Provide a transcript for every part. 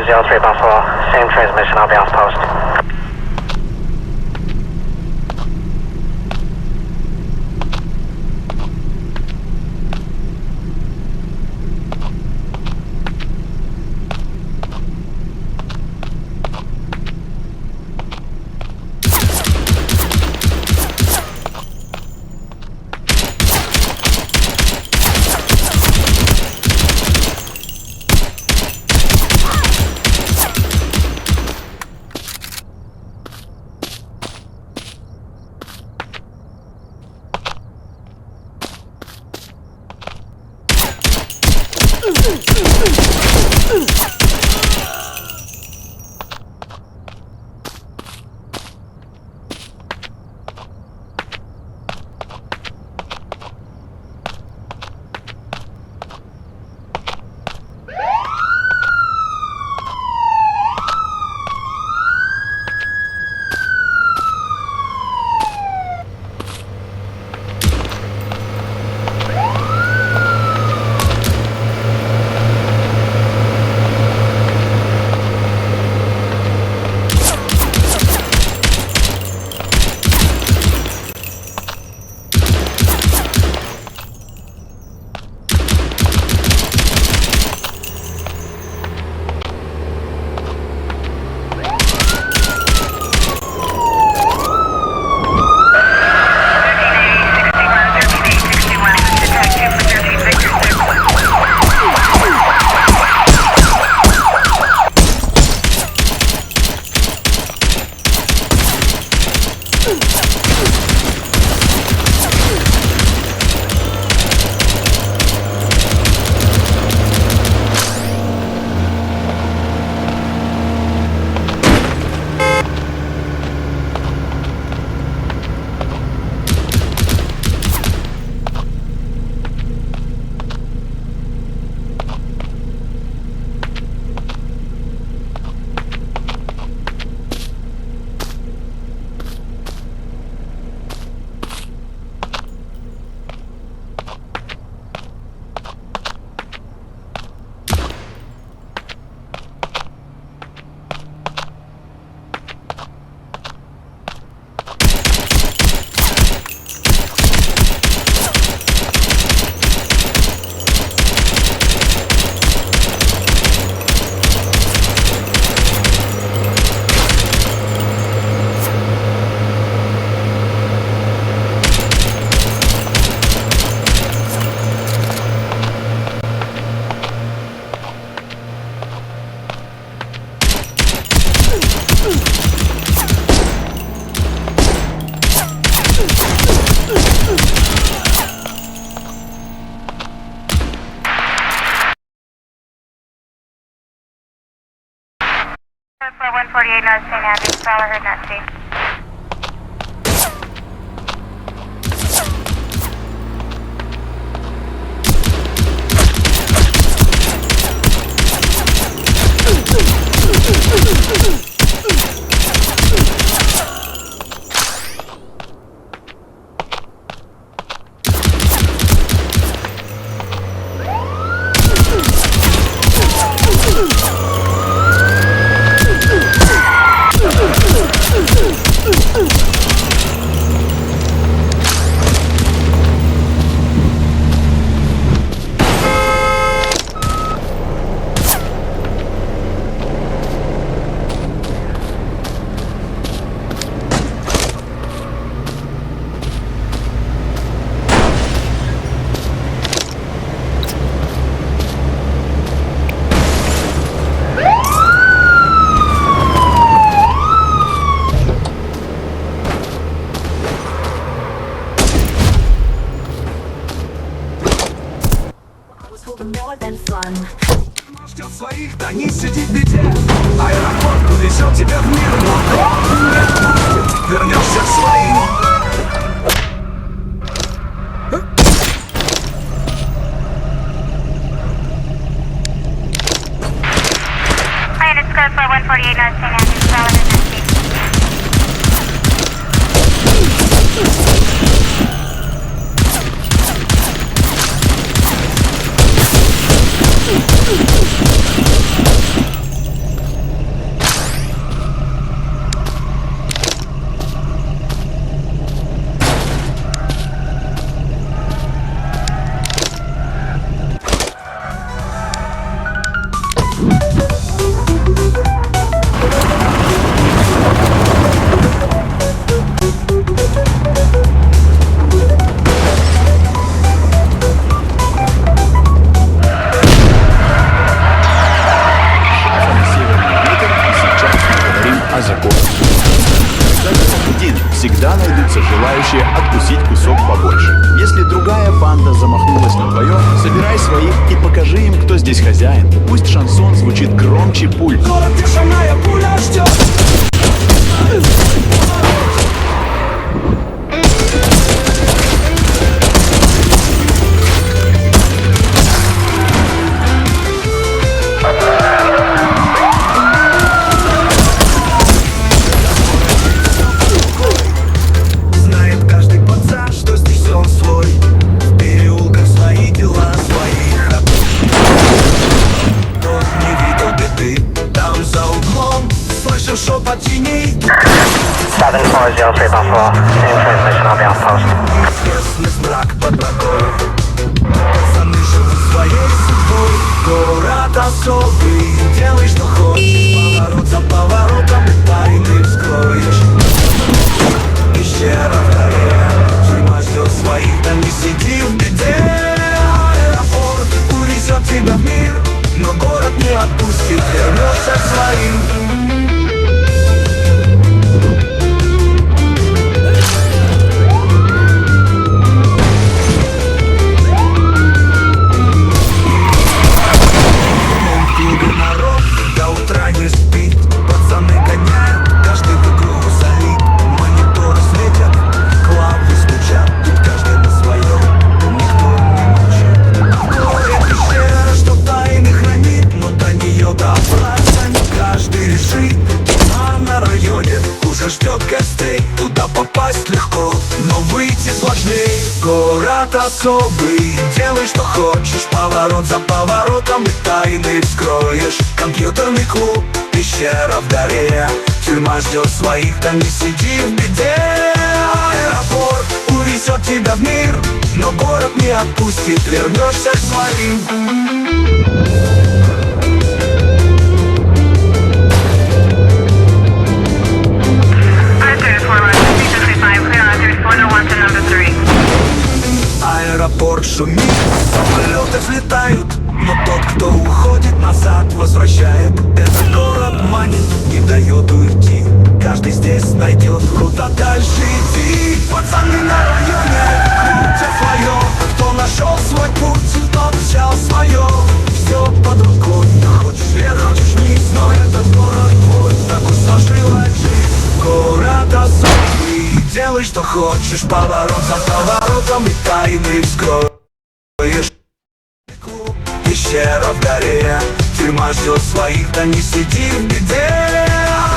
03 Buffalo. Same transmission, I'll be off post. For 148 North St. Andrews, Prowler heard not safe. More than fun. Ждет своих, да не сидит в беде. Аэропорт увезет тебя в мир, но не отпустит. Вернешься к своим. Landed square for 148 North St. Andrews, Prowler heard not safe. всегда найдутся желающие откусить кусок побольше. Если другая банда замахнулась на твое, собирай своих и покажи им, кто здесь хозяин. Пусть шансон звучит громче пуль. Город, где шальная пуля ждет. Шепот теней. 7403 Buffalo, same transmission, I'll be on post. Известность мрак под водой. Пацаны живут своей судьбой. Город особый, делай что хочешь. Поворот за поворотом и тайны вскроешь. Пещера в горе, тюрьма ждет своих, да не сиди в беде. Аэропорт увезет тебя в мир, но город не отпустит, вернешься к своим. Ждет гостей, туда попасть легко, но выйти сложней. Город особый, делай что хочешь. Поворот за поворотом и тайны вскроешь. Компьютерный клуб, пещера в горе, тюрьма ждет своих, там не сиди в беде. Аэропорт увезет тебя в мир, но город не отпустит, вернешься к своим. Аэропорт шумит, самолеты взлетают, но тот, кто уходит назад, возвращает. Этот город манит, не дает уйти. Каждый здесь найдет круто дальше идти. Пацаны на районе крутят свое. Кто нашел свой путь, тот взял свое. Все под рукой, хочешь вверх, хочешь вниз, но этот город твой, так уж сложилась жизнь. Город особый, делай что хочешь. Поворот за поворотом и тайны вскроешь. Пещера в горе, тюрьма ждет своих, да не сиди в беде.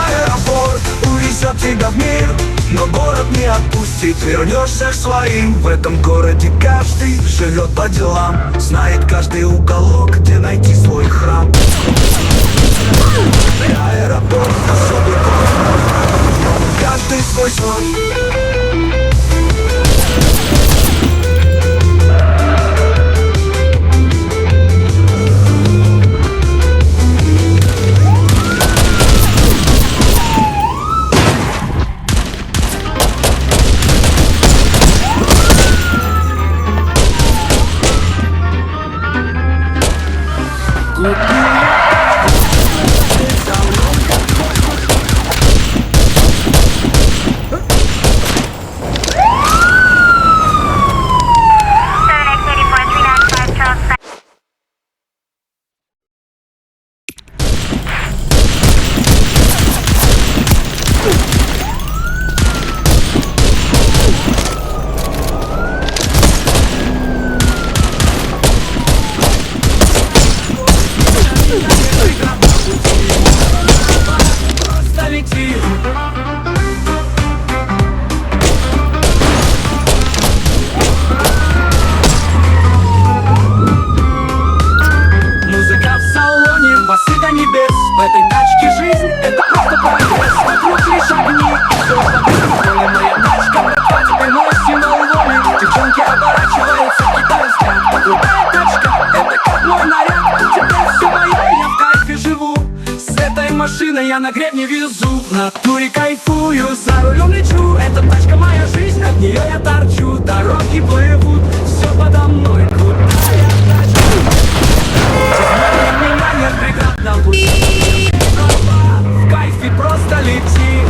Аэропорт увезет тебя в мир, но город не отпустит, вернешься к своим. В этом городе каждый живет по делам, знает каждый уголок, где найти свой храм. Аэропорт особый город, каждый свой сон. В этой тачке жизнь, это просто прогресс. Вокруг лишь огни и все подъем. Моя тачка братва, теперь мой символ воли. Девчонки оборачиваются и танцуют. Крутая тачка, это как мой наряд. Теперь все мое, я в кайфе живу. С этой машиной я на гребне везу. В натуре кайфую, за рулем лечу. Эта тачка моя жизнь, от нее я торчу. Дороги плывут, все подо мной. Крутая тачка, меня нет преград на пути. В кайфе просто лети.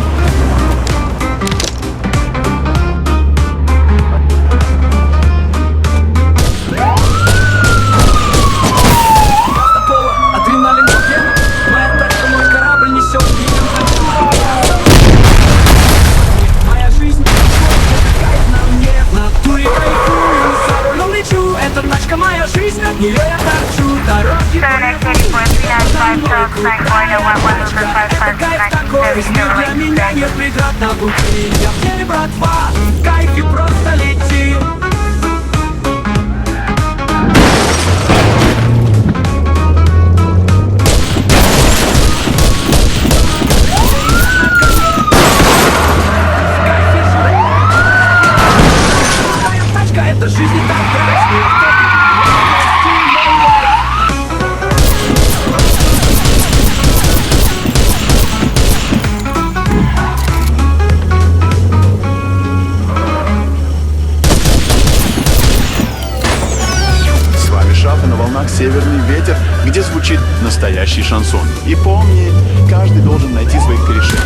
от нее я торчу. Дороги 7X84, 395, Silk, Boyda, 11 for 5 это кайф такой, с ним для меня нет преград на пути. Я в теле, братва, в кайфе просто лети. Моя тачка, это жизнь и так красит. С вами Шаф, и на волнах «Северный ветер», где звучит настоящий шансон. И помни, каждый должен найти своих корешей.